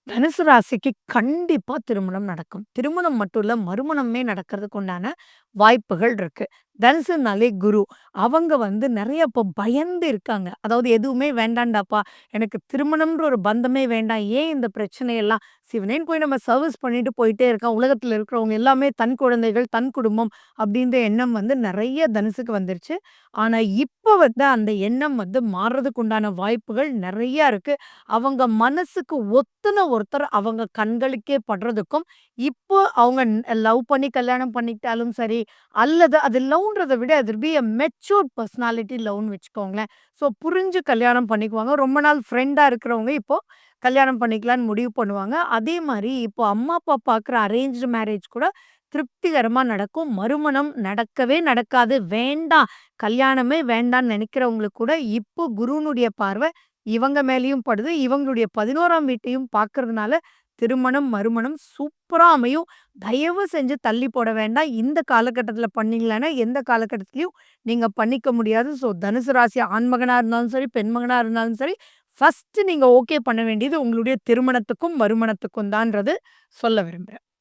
தனுசு ராசிக்கு கண்டிப்பா திருமணம் நடக்கும். திருமணம் மட்டும் இல்ல, மறுமணமே நடக்கிறதுக்கு உண்டான வாய்ப்புகள் இருக்கு. தனுசுனாலே குரு. அவங்க நெறைய இப்போ பயந்து இருக்காங்க. அதாவது எதுவுமே வேண்டான்டாப்பா, எனக்கு திருமணம்ன்ற ஒரு பந்தமே வேண்டாம். ஏன் இந்த பிரச்சனையெல்லாம்? சிவனேன்னு போய் நம்ம சர்வீஸ் பண்ணிட்டு போயிட்டே இருக்கான். உலகத்துல இருக்கிறவங்க எல்லாமே தன் குழந்தைகள், தன் குடும்பம் அப்படின்ற எண்ணம் நெறைய தனுசுக்கு வந்துருச்சு. ஆனா, இப்ப அந்த எண்ணம் மாறுறதுக்கு உண்டான வாய்ப்புகள் நெறைய இருக்கு. அவங்க மனசுக்கு ஒத்துன ஒருத்தர் அவங்க கண்களுக்கே படுறதுக்கும், இப்போ அவங்க லவ் பண்ணி கல்யாணம் பண்ணிக்கிட்டாலும் சரி, அல்லது அது லவ்ன்றத விட அது பி எ மெச்சூர்ட் பெர்சனாலிட்டி லவ்ன்னு வச்சுக்கோங்களேன். ஸோ புரிஞ்சு கல்யாணம் பண்ணிக்குவாங்க. ரொம்ப நாள் ஃப்ரெண்டா இருக்கிறவங்க இப்போ கல்யாணம் பண்ணிக்கலான்னு முடிவு பண்ணுவாங்க. அதே மாரி இப்போ அம்மா, அப்பா பார்க்குற அரேஞ்ச்டு மேரேஜ் கூட திருப்திகரமா நடக்கும். மறுமணம் நடக்கவே நடக்காது. வேண்டாம், கல்யாணமே வேண்டான்னு நெனைக்கிறவங்களுக்கு கூட இப்போ குருனுடைய பார்வை இவங்க மேலயும் படுது. இவங்களுடைய 11ஆம் வீட்டையும் பார்க்கறதுனால, திருமணம், மறுமணம் சூப்பரா அமையும். தயவு செஞ்சு தள்ளி போட வேண்டாம். இந்த காலகட்டத்தில பண்ணீங்களான்னா, எந்த காலகட்டத்திலயும் நீங்க பண்ணிக்க முடியாது. ஸோ தனுசு ராசி ஆண்மகனா இருந்தாலும் சரி, பெண்மகனா இருந்தாலும் சரி, ஃபர்ஸ்ட்டு நீங்க ஓகே பண்ண வேண்டியது உங்களுடைய திருமணத்துக்கும், மறுமணத்துக்கும் தான்றது சொல்ல விரும்புறேன்.